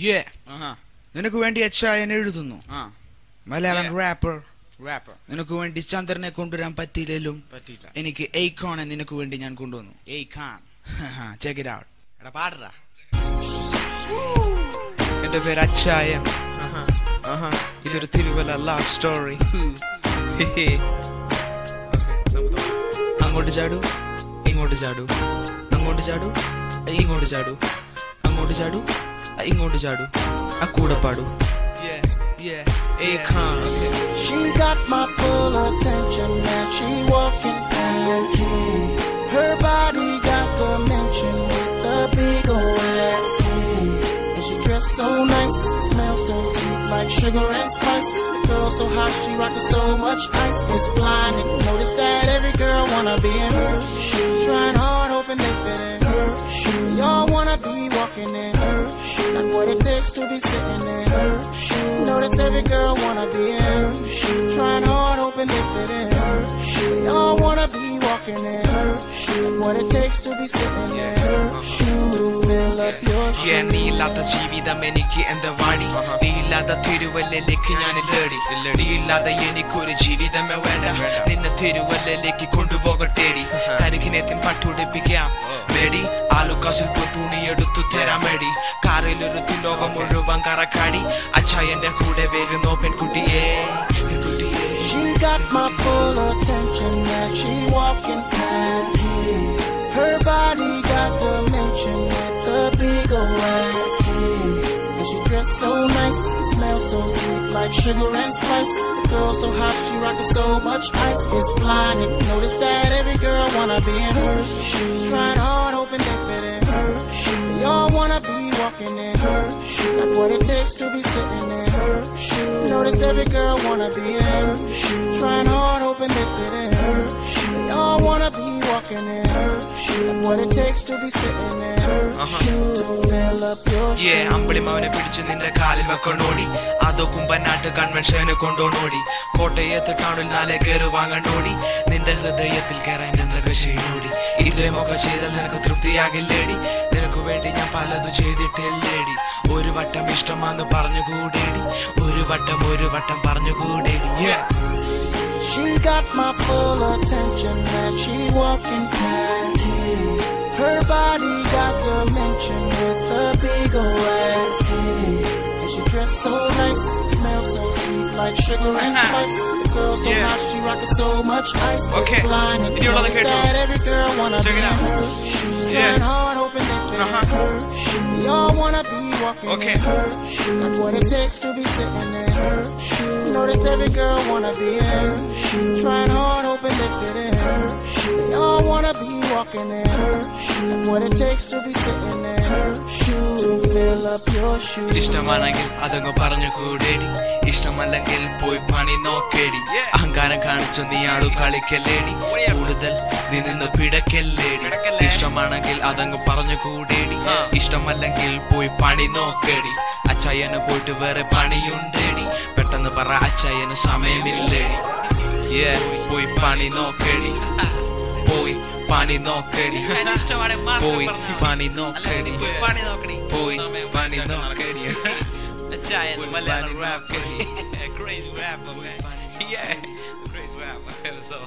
Yeah. നിനക്ക് വേണ്ടി അച്ചായൻ എഴുതുന്നു. മലയാളം റാപ്പർ. നിനക്ക് വേണ്ടി ചന്ദ്രനെ കൊണ്ടുവരാൻ പറ്റിയില്ലേലും എനിക്ക് എയ്ക്കോണെ നിനക്ക് വേണ്ടി ഞാൻ കൊണ്ടുവന്നു. Check it out. എടാ പാടടാ. എന്റെ പേര് അച്ചായൻ. ഇതൊരു തിരുവല്ല ലവ് സ്റ്റോറി. അങ്ങോട്ട് ചാടൂ, ഇങ്ങോട്ട് ചാടൂ, അങ്ങോട്ട് ചാടൂ, ഇങ്ങോട്ട് ചാടൂ, അങ്ങോട്ട് ചാടൂ, ഇങ്ങോട്ട് ചാടൂ, ആ കൂടെ പാടൂ. She got my full attention as she walking past me. Her body got dimension with a big old ass. And she dressed so nice, smells so sweet like sugar and spice. The girl so hot, she rockin' so much ice. It's blinding. Notice that every girl wanna be in her shoes. Trying hard, hoping they fit in her shoes. Y'all wanna be walking in her shoes. Got what it takes to be sitting in her shoes. Notice every girl wanna be in her shoes. Trying hard, hoping they fit in her shoes. Y'all wanna be walking in her shoes. Got what it takes to be sitting in her shoes. To fill up your shoes. നീയില്ലാത്ത ജീവിതം എനിക്ക് എന്താ വാടി, നീയില്ലാത്ത തിരുവല്ലയിലേക്ക് ഞാൻ lady, നീയില്ലാതെ എനിക്കൊരു ജീവിതമേ വേണ്ട, നിന്നെ തിരുവല്ലയിലേക്ക് കൊണ്ടുപോകട്ടേടി. കരികിനെത്തിൻ പട്ടുടിപ്പിക്കാം മേടി, ആലുക്കാസിൽ പോയി തുണിയെടുത്തു തരാൻ മേടി, കാറിലൊരു ലോകം മുഴുവൻ കറക്കാടി, അച്ചായന്റെ കൂടെ വരുന്നോ പെൺകുട്ടിയെ. She got my full attention as she walking past me. Her body got dimension with a big old ass. And she dressed so nice, smells so sweet like sugar and spice. The girl so hot, she rockin' so much ice. It's blinding. Notice that every girl wanna be in her shoes. Trying hard, hoping they fit in her shoes. Y'all wanna be walking in her shoes. Got what it takes to be sitting in her shoes. Notice every girl wanna be in her shoes. Trying hard, hoping they fit in her shoes. Y'all wanna be walking in her shoes. Got what it takes to be sitting in her shoes. To fill up your shoes. അമ്പിളിമാവനെ പിടിച്ച് നിന്റെ കാലിൽ വെക്കണോടി, അതോ കുമ്പനാട്ട് കൺവെൻഷന് കൊണ്ടോണോടി, കോട്ടയത്ത് ടൗണിൽ നാലെ കയറി വാങ്ങണോടി, നിന്റെ ഹൃദയത്തിൽ കയറാൻ എന്തൊക്കെ ചെയ്യണോടി. ഇത്രയുമൊക്കെ ചെയ്താൽ നിനക്ക് തൃപ്തിയാകില്ലേടി, നിനക്ക് വേണ്ടി ഞാൻ പലതും ചെയ്തിട്ടില്ലേടി. ഒരു വട്ടം ഇഷ്ടമാന്ന് പറഞ്ഞുകൂടേടി, ഒരു വട്ടം പറഞ്ഞുകൂടേടി. She got my full attention as she walking past me. Her body got dimension with a big old ass. And she dressed so nice, smells so sweet like sugar and spice. The girl so hot, she rockin' so much ice. It's blinding. Notice that every girl wanna be in her shoes. Trying hard, hoping they fit in her shoes. Y'all wanna be walking in her shoes. Got what it takes to be sitting in her shoes. Notice every girl wanna be in her shoes. Trying hard, hoping they fit in her shoes. Y'all wanna be walking in her shoes. Got what it takes to be sitting in her shoes. To fill up your shoes. ഇഷ്ടമാണെങ്കിൽ അതങ്ങ് പറഞ്ഞുകൂടേടി, ഇഷ്ടമല്ലെങ്കിൽ പോയി പണി നോക്കേടി. അഹങ്കാരം കാണിച്ചു നീ ആളു കളിക്കല്ലേടി, കൂടുതൽ നീ നിന്ന് പിടക്കല്ലേടി. ഇഷ്ടമാണെങ്കിൽ അതങ്ങ് പറഞ്ഞുകൂടേടി, ഇഷ്ടമല്ലെങ്കിൽ പോയി പണി നോക്കേടി. അച്ചായന് പോയിട്ട് വേറെ പണിയുണ്ടേടി, പെട്ടെന്ന് പറ അച്ചായന് സമയമില്ലേടി. പോയി പണി നോക്കേടി, പോയി പണി നോക്കേടി, പോയി പണി നോക്കേടി, പോയി പണി നോക്കേടി. Giant Malayalam rap, crazy rapper, man. Yeah, crazy rapper. So.